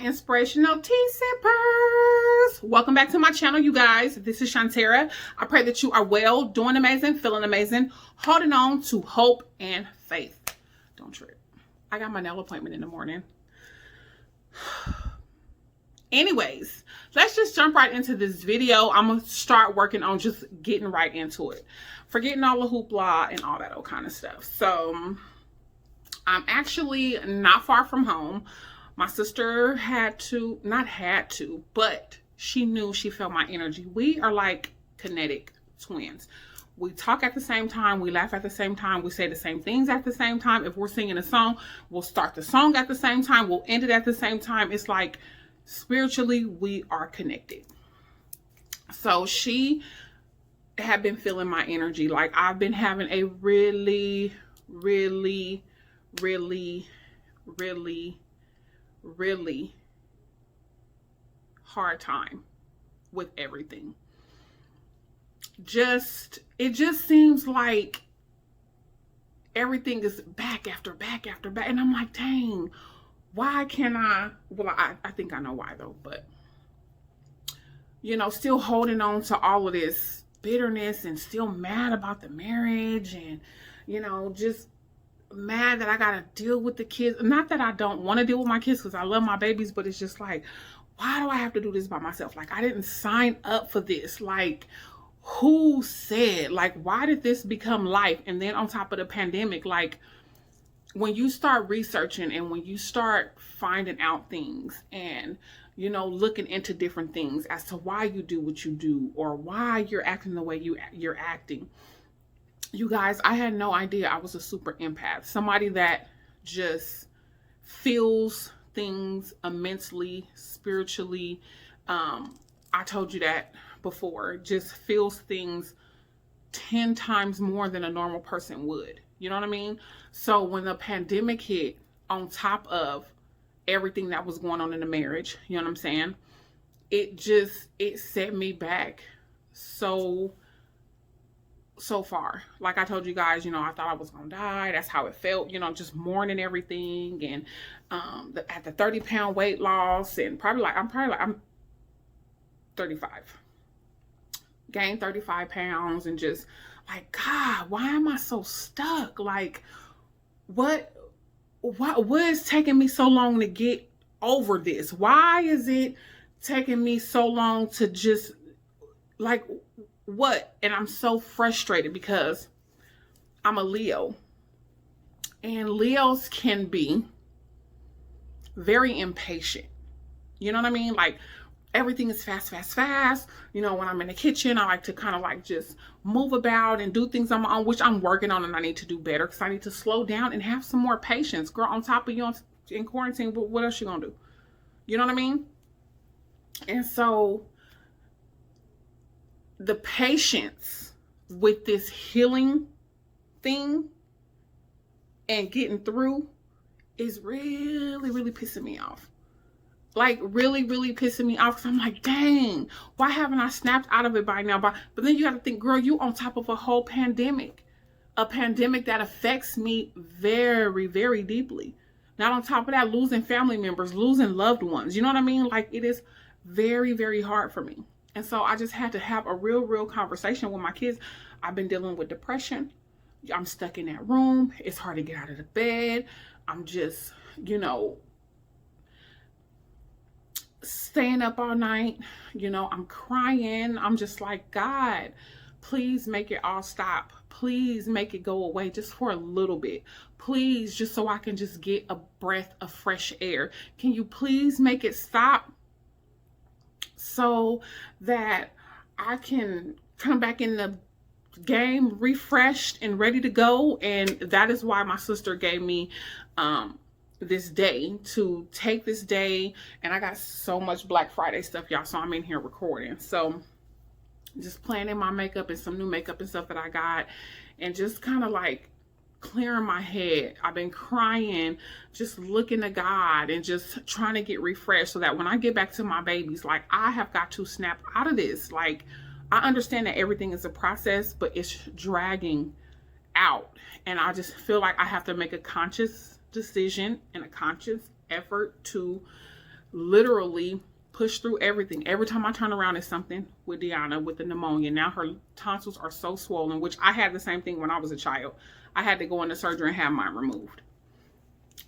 inspirational tea sippers. Welcome back to my channel, you guys. This is Shantera. I pray that you are well, doing amazing, feeling amazing, holding on to hope and faith. Don't trip. I got my nail appointment in the morning. Anyways, let's just jump right into this video. I'm going to start working on just getting right into it. Forgetting all the hoopla and all that old kind of stuff. So, I'm actually not far from home. My sister but she knew, she felt my energy. We are like kinetic twins. We talk at the same time. We laugh at the same time. We say the same things at the same time. If we're singing a song, we'll start the song at the same time. We'll end it at the same time. It's like spiritually, we are connected. So she had been feeling my energy. Like I've been having a really hard time with everything. It just seems like everything is back after back after back. And I'm like, dang, why can't I? Well, I think I know why though, but still holding on to all of this bitterness and still mad about the marriage and, just mad that I gotta deal with the kids. Not that I don't want to deal with my kids because I love my babies, but it's just like, why do I have to do this by myself? Like, I didn't sign up for this. Like, who said? Like, why did this become life? And then on top of the pandemic, like, when you start researching and when you start finding out things and, looking into different things as to why you do what you do or why you're acting the way you're acting. You guys, I had no idea I was a super empath. Somebody that just feels things immensely, spiritually. I told you that before. Just feels things 10 times more than a normal person would. You know what I mean? So when the pandemic hit, on top of everything that was going on in the marriage, you know what I'm saying? It set me back so far. Like I told you guys, I thought I was gonna die. That's how it felt, just mourning everything. And at the 30-pound weight loss, and I'm 35. Gained 35 pounds and just like, God, why am I so stuck? Like, what is taking me so long to get over this? Why is it taking me so long to just, like, what? And I'm so frustrated because I'm a Leo. And Leos can be very impatient. You know what I mean? Like, everything is fast. When I'm in the kitchen, I like to kind of like just move about and do things on my own, which I'm working on and I need to do better because I need to slow down and have some more patience. Girl, on top of you in quarantine, what else you gonna do? You know what I mean? And so the patience with this healing thing and getting through is really pissing me off. Like, really pissing me off because I'm like, dang, why haven't I snapped out of it by now? But then you got to think, girl, you on top of a whole pandemic. A pandemic that affects me very deeply. Not on top of that, losing family members, losing loved ones. You know what I mean? Like, it is very hard for me. And so I just had to have a real conversation with my kids. I've been dealing with depression. I'm stuck in that room. It's hard to get out of the bed. I'm just, staying up all night. I'm crying. I'm just like, God, please make it all stop. Please make it go away just for a little bit. Please, just so I can just get a breath of fresh air. Can you please make it stop so that I can come back in the game refreshed and ready to go? And that is why my sister gave me this day, to take this day. And I got so much Black Friday stuff, y'all, so I'm in here recording. So just planning my makeup and some new makeup and stuff that I got, and just kind of like clearing my head. I've been crying, just looking to God and just trying to get refreshed so that when I get back to my babies, like, I have got to snap out of this. Like, I understand that everything is a process, but it's dragging out. And I just feel like I have to make a conscious decision and a conscious effort to literally push through everything. Every time I turn around, it's something with Deanna with the pneumonia. Now her tonsils are so swollen, which I had the same thing when I was a child. I had to go into surgery and have mine removed.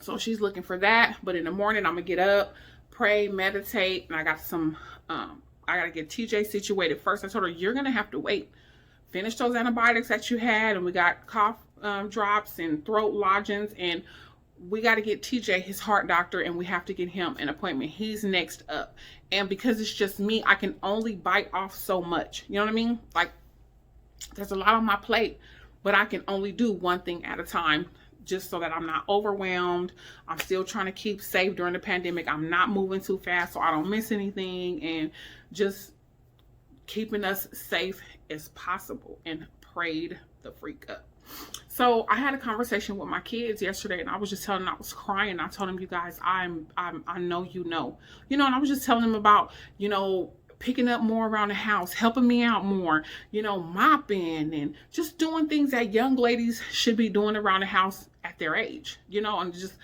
So she's looking for that. But in the morning, I'm going to get up, pray, meditate, and I got I got to get TJ situated first. I told her, you're going to have to wait. Finish those antibiotics that you had, and we got cough drops and throat lozenges, and we got to get TJ his heart doctor, and we have to get him an appointment. He's next up. And because it's just me, I can only bite off so much. You know what I mean? Like, there's a lot on my plate, but I can only do one thing at a time, just so that I'm not overwhelmed. I'm still trying to keep safe during the pandemic. I'm not moving too fast so I don't miss anything, and just keeping us safe as possible, and prayed the freak up. So I had a conversation with my kids yesterday, and I was just telling them, I was crying. I told them, you guys, I know, and I was just telling them about, picking up more around the house, helping me out more, mopping, and just doing things that young ladies should be doing around the house at their age, and just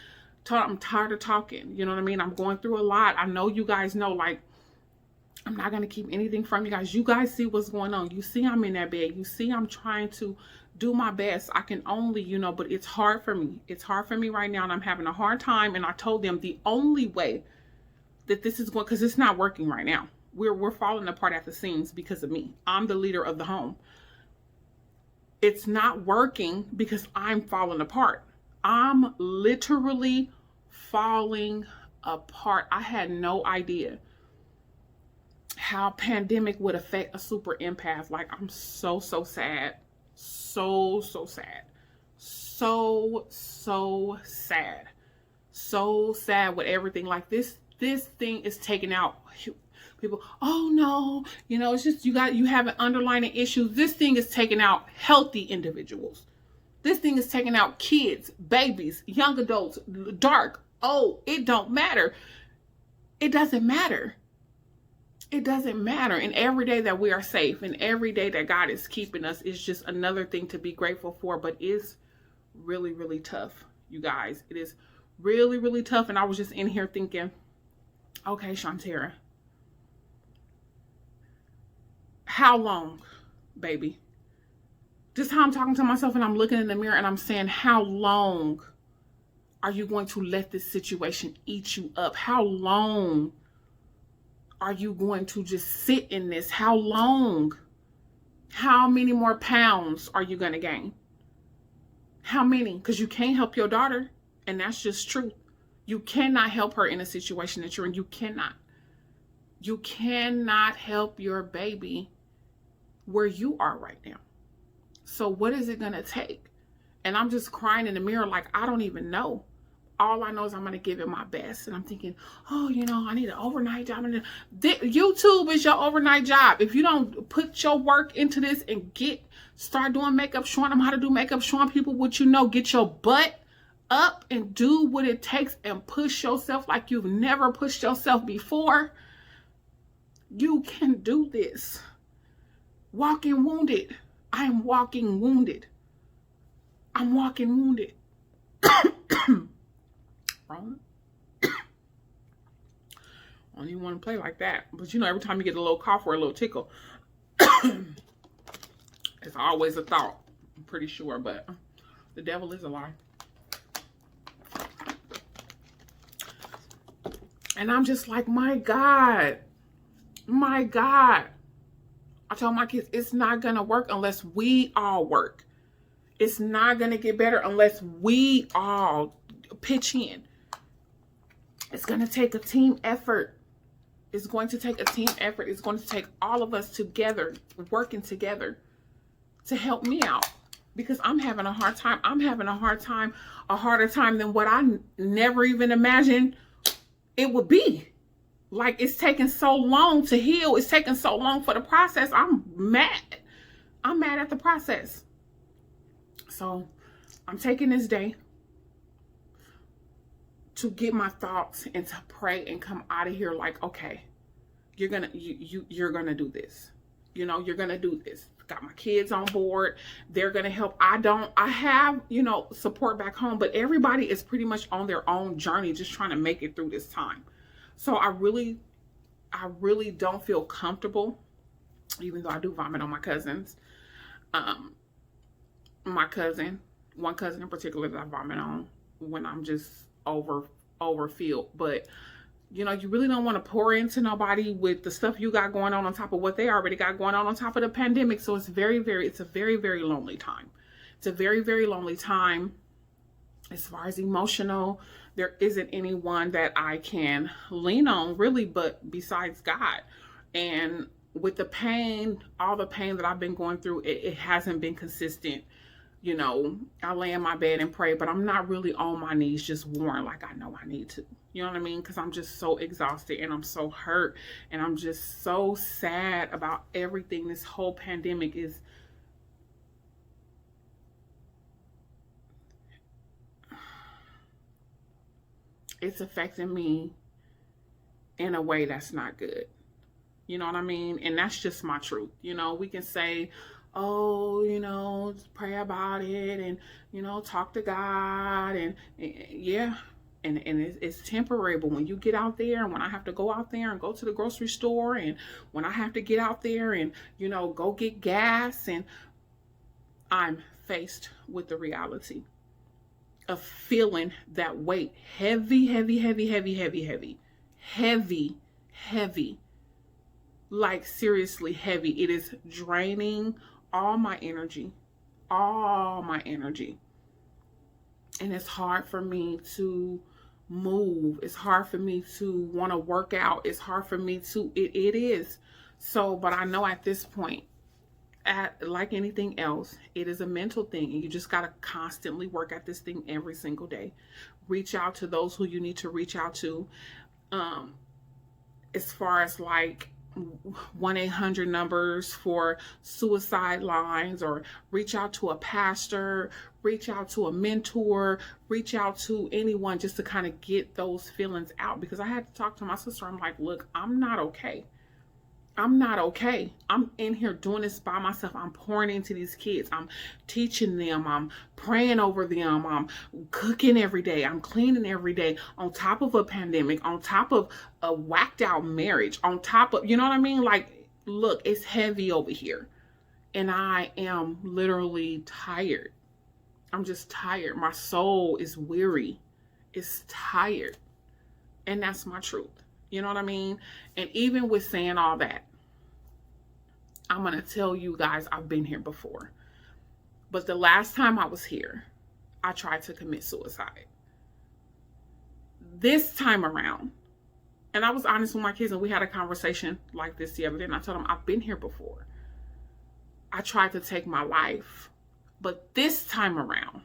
I'm tired of talking. You know what I mean? I'm going through a lot. I know you guys know, like, I'm not going to keep anything from you guys. You guys see what's going on. You see I'm in that bed. You see I'm trying to do my best. I can only, but it's hard for me. It's hard for me right now, and I'm having a hard time. And I told them the only way that this is going, because it's not working right now. We're falling apart at the seams because of me. I'm the leader of the home. It's not working because I'm falling apart. I'm literally falling apart. I had no idea how pandemic would affect a super empath. Like, I'm so sad. So sad. So sad. So sad with everything. Like, this thing is taking out people. Oh no, it's just you have an underlying issue. This thing is taking out healthy individuals. This thing is taking out kids, babies, young adults, dark, old. It don't matter. It doesn't matter. It doesn't matter. And every day that we are safe, and every day that God is keeping us, is just another thing to be grateful for. But it's really, really tough, you guys. It is really, really tough. And I was just in here thinking, okay, Shantera, how long, baby? Just how I'm talking to myself, and I'm looking in the mirror, and I'm saying, how long are you going to let this situation eat you up? How long are you going to just sit in this? How long? How many more pounds are you going to gain? How many? Because you can't help your daughter, and that's just truth. You cannot help her in a situation that you're in. You cannot. You cannot help your baby where you are right now. So what is it going to take? And I'm just crying in the mirror like, I don't even know. All I know is I'm going to give it my best. And I'm thinking, oh, I need an overnight job. YouTube is your overnight job. If you don't put your work into this and start doing makeup, showing them how to do makeup, showing people what you know, get your butt up and do what it takes and push yourself like you've never pushed yourself before, you can do this. Walking wounded. I am walking wounded. I'm walking wounded. Wrong. I don't even want to play like that. But every time you get a little cough or a little tickle, it's always a thought. I'm pretty sure, but the devil is a lie. And I'm just like, my God. I told my kids, it's not going to work unless we all work. It's not going to get better unless we all pitch in. It's going to take a team effort. It's going to take a team effort. It's going to take all of us together, working together to help me out, because I'm having a hard time. I'm having a harder time than what I never even imagined it would be. Like, it's taking so long to heal. It's taking so long for the process. I'm mad. I'm mad at the process. So I'm taking this day to get my thoughts and to pray and come out of here like, okay, you're gonna do this. You're gonna do this. Got my kids on board. They're gonna help. I have, support back home, but everybody is pretty much on their own journey, just trying to make it through this time. So I really don't feel comfortable, even though I do vomit on my cousins. Um, my cousin, one cousin in particular that I vomit on when I'm just overfilled. But you really don't want to pour into nobody with the stuff you got going on top of what they already got going on top of the pandemic. So it's it's a very, very lonely time. It's a very, very lonely time. As far as emotional, there isn't anyone that I can lean on really, but besides God. And with the pain, all the pain that I've been going through, it hasn't been consistent. I lay in my bed and pray, but I'm not really on my knees just warring like I know I need to. You know what I mean? Because I'm just so exhausted and I'm so hurt and I'm just so sad about everything. This whole pandemic is. It's affecting me in a way that's not good. You know what I mean? And that's just my truth. We can say, oh, pray about it and, talk to God and yeah. And it's temporary. But when you get out there and when I have to go out there and go to the grocery store and when I have to get out there and, go get gas, and I'm faced with the reality of feeling that weight heavy, heavy, heavy, heavy, heavy, heavy, heavy, heavy. Like seriously heavy. It is draining all my energy. And it's hard for me to move. It's hard for me to want to work out. It's hard for me to, it is. So, but I know at this point, like anything else, it is a mental thing, and you just got to constantly work at this thing every single day. Reach out to those who you need to reach out to. As far as like 1-800 numbers for suicide lines, or reach out to a pastor, reach out to a mentor, reach out to anyone just to kind of get those feelings out. Because I had to talk to my sister. I'm like, look, I'm not okay. I'm in here doing this by myself. I'm pouring into these kids. I'm teaching them. I'm praying over them. I'm cooking every day. I'm cleaning every day, on top of a pandemic, on top of a whacked out marriage, on top of, you know what I mean? Like, look, it's heavy over here. And I am literally tired. I'm just tired. My soul is weary. It's tired. And that's my truth. You know what I mean? And even with saying all that, I'm going to tell you guys, I've been here before. But the last time I was here, I tried to commit suicide. This time around, and I was honest with my kids, and we had a conversation like this the other day, and I told them, I've been here before. I tried to take my life. But this time around,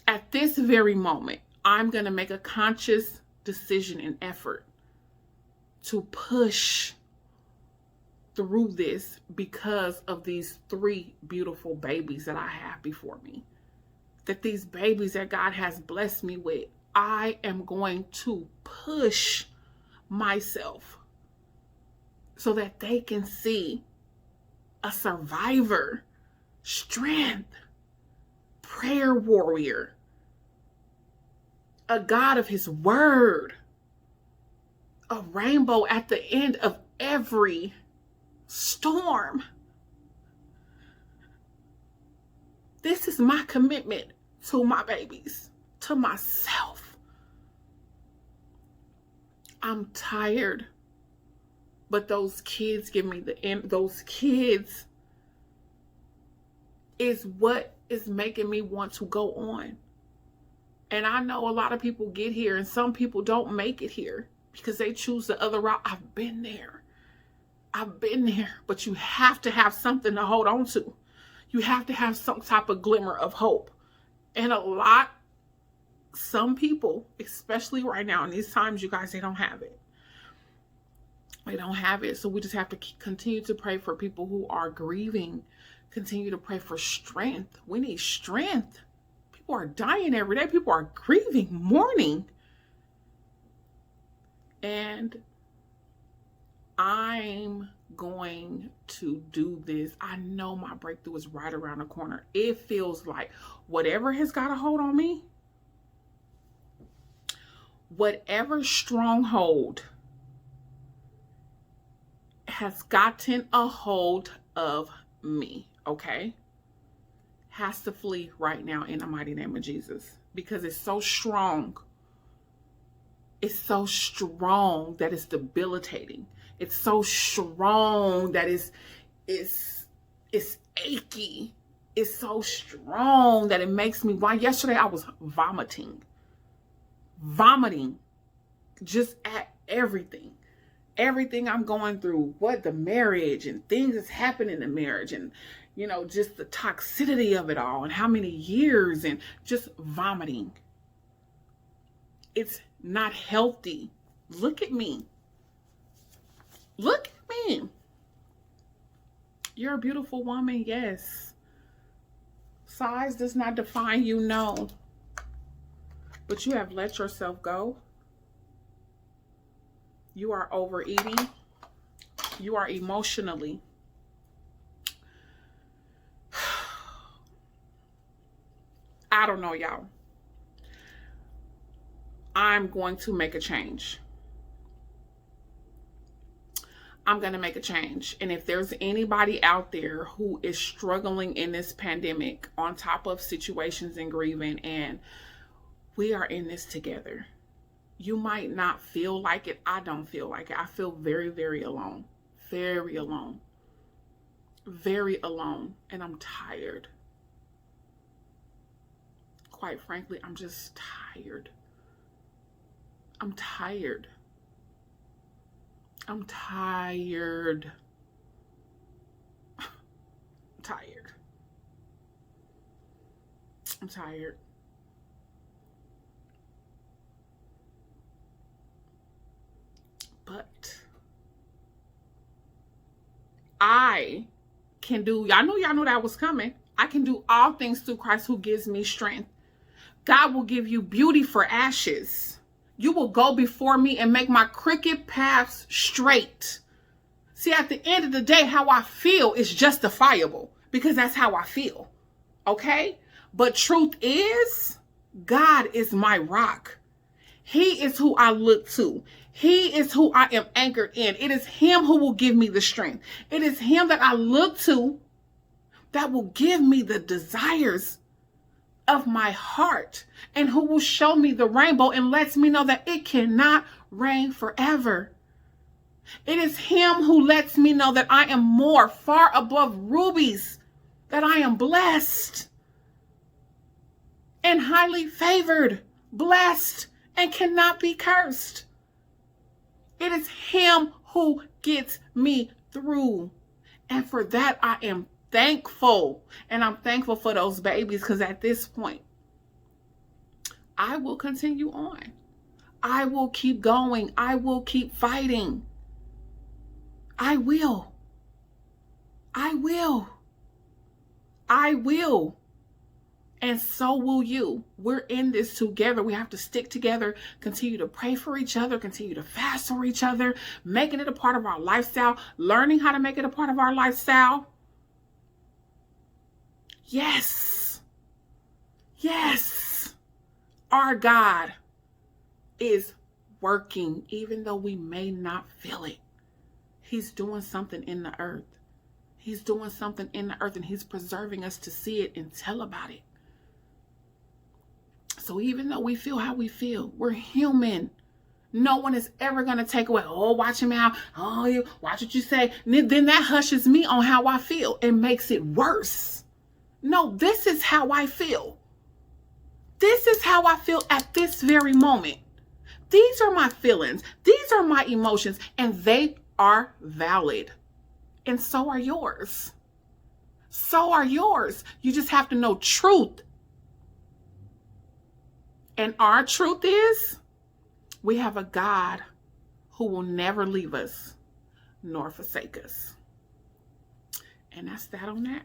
at this very moment, I'm going to make a conscious decision and effort to push through this because of these 3 beautiful babies that I have before me. That these babies that God has blessed me with, I am going to push myself so that they can see a survivor, strength, prayer warrior, a God of his word, a rainbow at the end of every storm. This is my commitment to my babies, to myself. I'm tired, but those kids give me the end. Those kids is what is making me want to go on. And I know a lot of people get here and some people don't make it here because they choose the other route. I've been there, but you have to have something to hold on to. You have to have some type of glimmer of hope. And some people, especially right now in these times, you guys, they don't have it. They don't have it. So we just have to continue to pray for people who are grieving. Continue to pray for strength. We need strength. People are dying every day. People are grieving, mourning. And I'm going to do this. I know my breakthrough is right around the corner. It feels like whatever has got a hold on me, whatever stronghold has gotten a hold of me, okay, has to flee right now in the mighty name of Jesus, because it's so strong. It's so strong that it's debilitating. It's so strong that it's achy. It's so strong that it makes me, why yesterday I was vomiting just at everything I'm going through, what the marriage and things that's happened in the marriage, and just the toxicity of it all, and how many years, and just vomiting. It's not healthy. Look at me. You're a beautiful woman, yes. Size does not define you, no. But you have let yourself go. You are overeating. You are emotionally. I don't know, y'all. I'm going to make a change. I'm going to make a change. And if there's anybody out there who is struggling in this pandemic, on top of situations and grieving, and we are in this together. You might not feel like it. I don't feel like it. I feel very, very alone. Very alone. Very alone. And I'm tired. Quite frankly, I'm just tired. I'm tired. I'm tired. I'm tired. But I can do, y'all know that was coming. I can do all things through Christ who gives me strength. God will give you beauty for ashes. You will go before me and make my crooked paths straight. See, at the end of the day, how I feel is justifiable because that's how I feel. Okay? But truth is, God is my rock. He is who I look to. He is who I am anchored in. It is him who will give me the strength. It is him that I look to that will give me the desires of my heart, and who will show me the rainbow and lets me know that it cannot rain forever. It is him who lets me know that I am more, far above rubies, that I am blessed and highly favored, blessed and cannot be cursed. It is him who gets me through. And for that, I am thankful. And I'm thankful for those babies, because at this point, I will continue on. I will keep going. I will keep fighting. I will. And so will you. We're in this together. We have to stick together, continue to pray for each other, continue to fast for each other, making it a part of our lifestyle, learning how to make it a part of our lifestyle. Yes. Our God is working, even though we may not feel it. He's doing something in the earth. He's doing something in the earth, and he's preserving us to see it and tell about it. So even though we feel how we feel, we're human. No one is ever going to take away, oh, watch him out. Oh, you watch what you say. Then that hushes me on how I feel and makes it worse. No, this is how I feel. This is how I feel at this very moment. These are my feelings. These are my emotions, and they are valid. And so are yours. You just have to know truth. And our truth is, we have a God who will never leave us nor forsake us. And that's that on that.